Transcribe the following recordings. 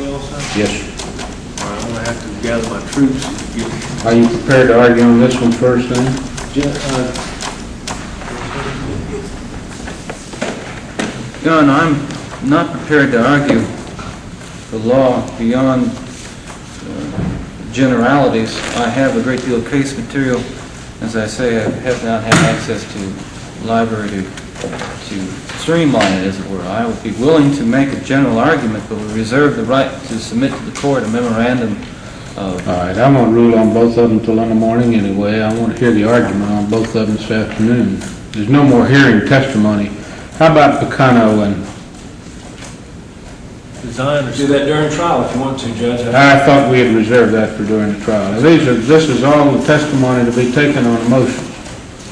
testimony also? Yes, sir. All right, I'm going to have to gather my troops. Are you prepared to argue on this one first, then? Your Honor, I'm not prepared to argue the law beyond generalities. I have a great deal of case material. As I say, I have not had access to library to streamline it, as it were. I would be willing to make a general argument, but would reserve the right to submit to the court a memorandum of... All right, I'm going to rule on both of them until in the morning anyway. I want to hear the argument on both of them this afternoon. There's no more hearing testimony. How about Picano and... Do that during trial if you want to, Judge. I thought we had reserved that for during the trial. Now, this is all the testimony to be taken on a motion.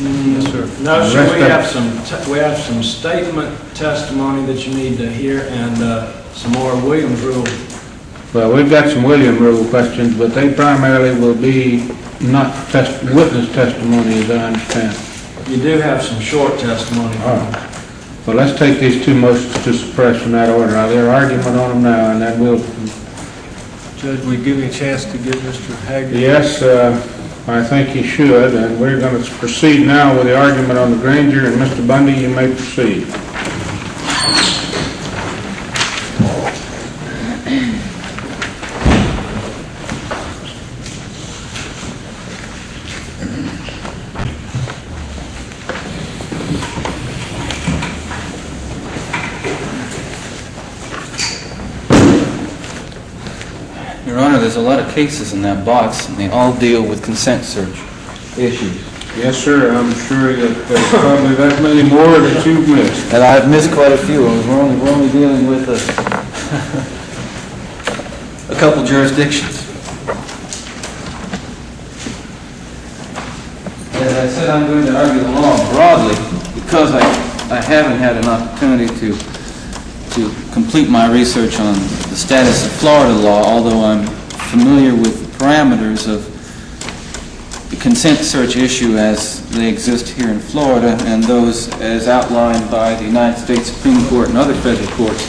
Yes, sir. No, sir, we have some statement testimony that you need to hear and some more Williams rule. Well, we've got some William rule questions, but they primarily will be not witness testimony, as I understand. You do have some short testimony. All right. Well, let's take these two motions to suppress in that order. Now, there's argument on them now, and then we'll... Judge, will you give me a chance to get Mr. Haggard? Yes, I think you should, and we're going to proceed now with the argument on the Granger, and Mr. Bundy, you may proceed. Your Honor, there's a lot of cases in that box, and they all deal with consent search issues. Yes, sir, I'm sure that there's probably that many more that you've missed. And I've missed quite a few. We're only dealing with a couple jurisdictions. As I said, I'm going to argue the law broadly because I haven't had an opportunity to complete my research on the status of Florida law, although I'm familiar with the parameters of the consent search issue as they exist here in Florida and those as outlined by the United States Supreme Court and other federal courts.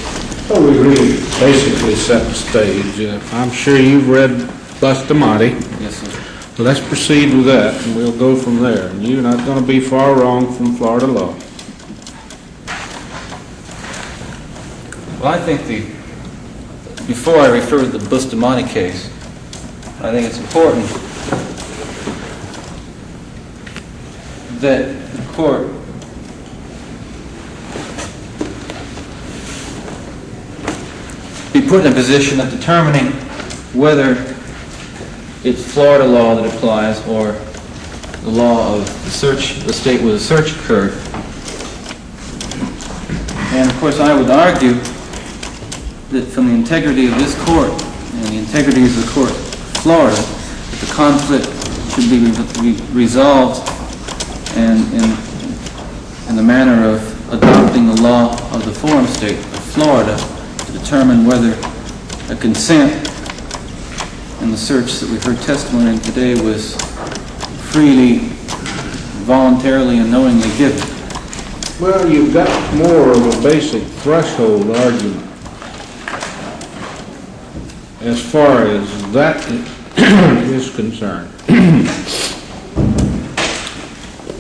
Well, we really basically set the stage. I'm sure you've read Bustamante. Yes, sir. Let's proceed with that, and we'll go from there. And you're not going to be far wrong from Florida law. Well, I think before I refer to the Bustamante case, I think it's important that the court be put in a position of determining whether it's Florida law that applies or the law of the state where the search occurred. And of course I would argue that from the integrity of this court and the integrity of the court of Florida, that the conflict should be resolved in the manner of adopting the law of the forum state of Florida to determine whether a consent in the search that we've heard testimony in today was freely, voluntarily, and knowingly given. Well, you've got more of a basic threshold argument as far as that is concerned.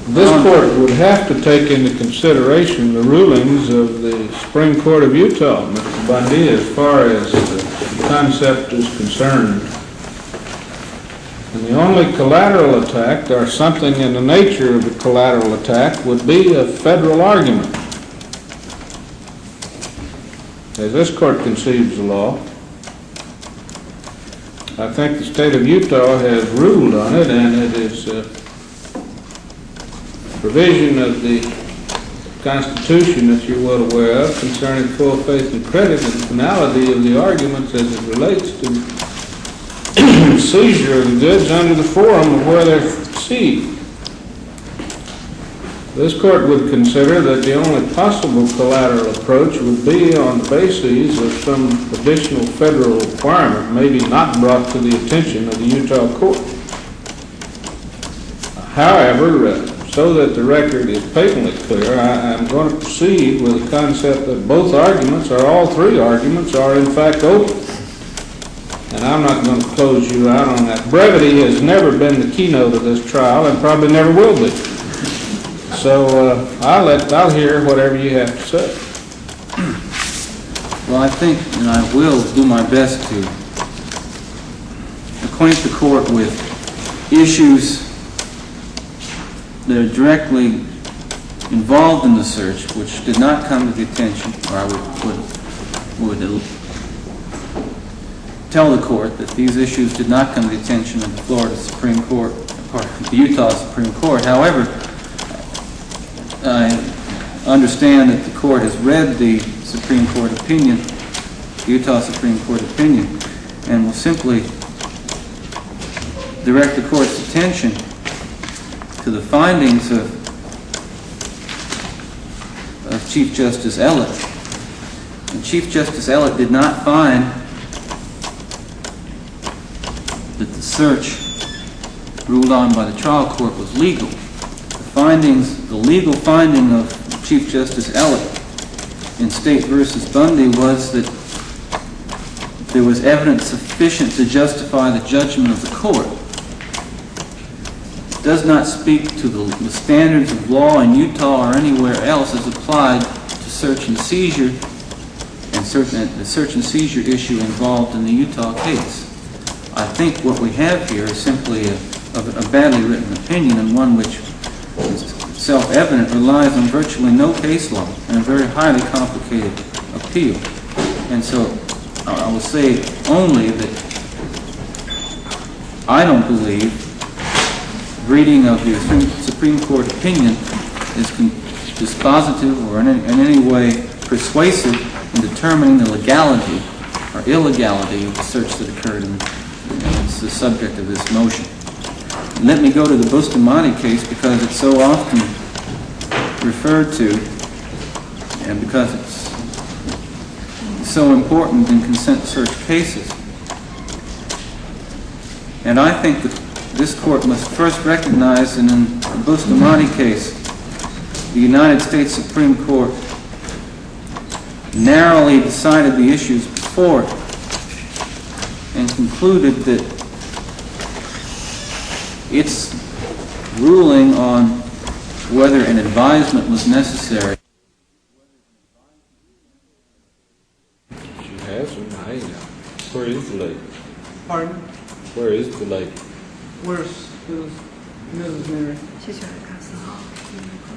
This court would have to take into consideration the rulings of the Supreme Court of Utah, Mr. Bundy, as far as the concept is concerned. And the only collateral attack, or something in the nature of a collateral attack, would be a federal argument. As this court conceives the law, I think the state of Utah has ruled on it, and it is a provision of the Constitution that you're well aware of concerning full faith and credit and the finality of the arguments as it relates to seizure of the goods under the forum of where they're seized. This court would consider that the only possible collateral approach would be on the basis of some additional federal requirement, maybe not brought to the attention of the Utah court. However, so that the record is patently clear, I'm going to proceed with the concept that both arguments, or all three arguments, are in fact open. and I'm not going to close you out on that. Brevity has never been the keynote of this trial and probably never will be. So I'll hear whatever you have to say. Well, I think, and I will do my best to acquaint the court with issues that are directly involved in the search, which did not come to the attention, or I would tell the court that these issues did not come to the attention of the Florida Supreme Court, or the Utah Supreme Court. However, I understand that the court has read the Supreme Court opinion, the Utah Supreme Court opinion, and will simply direct the court's attention to the findings of Chief Justice Ellett. And Chief Justice Ellett did not find that the search ruled on by the trial court was legal. The legal finding of Chief Justice Ellett in State v. Bundy was that there was evidence sufficient to justify the judgment of the court. It does not speak to the standards of law in Utah or anywhere else as applied to search and seizure, and the search and seizure issue involved in the Utah case. I think what we have here is simply a badly written opinion, and one which is self-evident, relies on virtually no case law, and a very highly complicated appeal. And so I will say only that I don't believe reading of the Supreme Court opinion is dispositive or in any way persuasive in determining the legality or illegality of the search that occurred, and it's the subject of this motion. Let me go to the Bustamante case because it's so often referred to and because it's so important in consent search cases. And I think that this court must first recognize that in the Bustamante case, the United States Supreme Court narrowly decided the issues before it and concluded that its ruling on whether an advisement was necessary. She has them. Hey, where is the lady? Pardon? Where is the lady? Where's Mrs. Mary? She's right across the hall.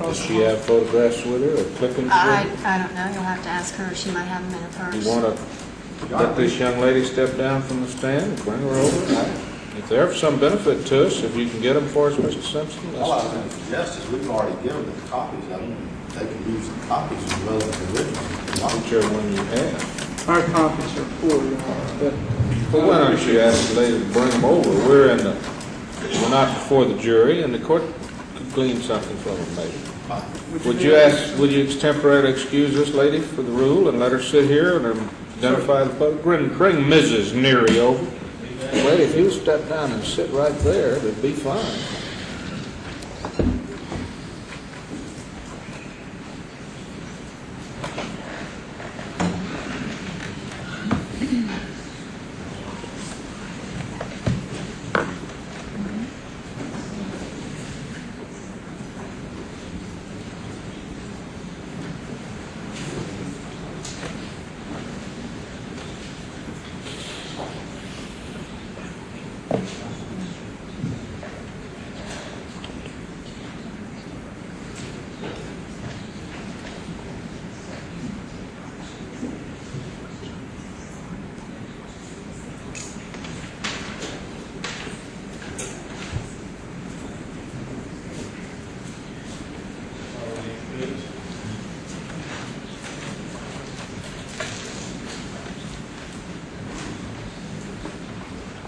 Does she have photographs with her or clippings with I her? don't know. You'll have to ask her. She might have them in her purse. You want to let this young lady step down from the stand and bring her over? If they're of some benefit to us, if you can get them for us, Mr. Simpson. All I was going to suggest is we've already given them the copies of them. They can use the copies as well as the originals. Whichever one you have. Our copies are poor, Your Honor, but Well, why don't you ask the lady to bring them over? We're not before the jury, and the court could glean something from them, maybe. Would you temporarily excuse this lady for the rule and let her sit here and identify the public? Bring Mrs. Neary over. Lady, if you step down and sit right there, it'd be fine.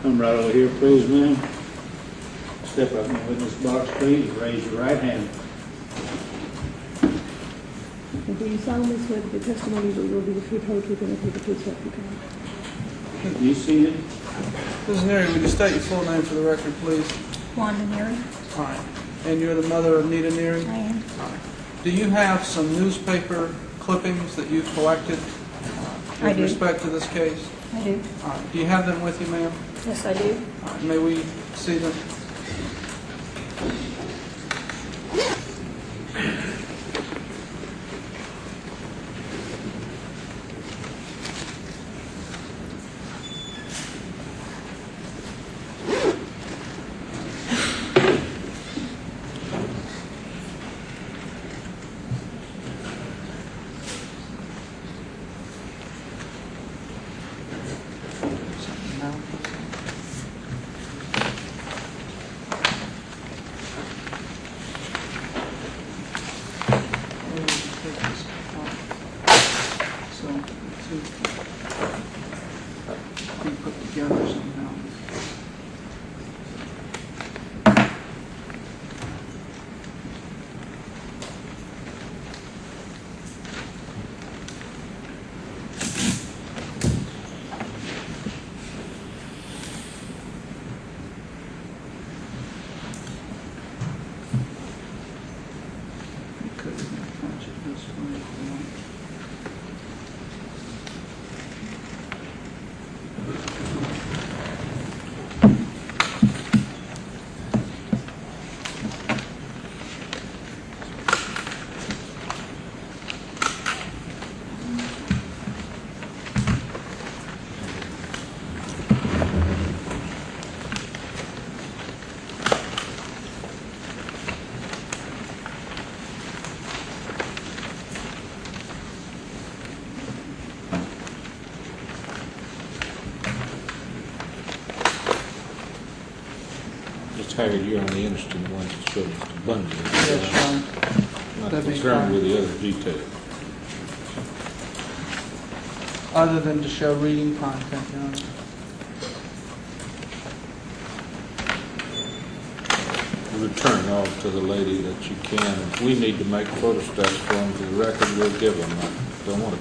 Come right over here, please, ma'am. Step up in the witness box, please. Raise your right hand. And do you solemnly swear that the testimony that you will be the truth, whole truth, and nothing but the truth, so help you God? You seated? Mrs. Mary, would you state your full name for the record, please? Wanda Neary. All right. And you're the mother of Nita Neary? I am. All right. Do you have some newspaper clippings that you've collected I with do. respect to this case? I do. All right, do you have them with you, ma'am? Yes, I do. All right, may we see them? Be put together somehow. You could attach it this way if you want. Just hired you on the interesting ones that showed Mr. Bundy. Yes, Not that'd be concerned fine. with the other details. Other than to show reading content, Your Honor. Return all to the lady that you can. If we need to make photostats for them to the record, we'll give them. I don't want to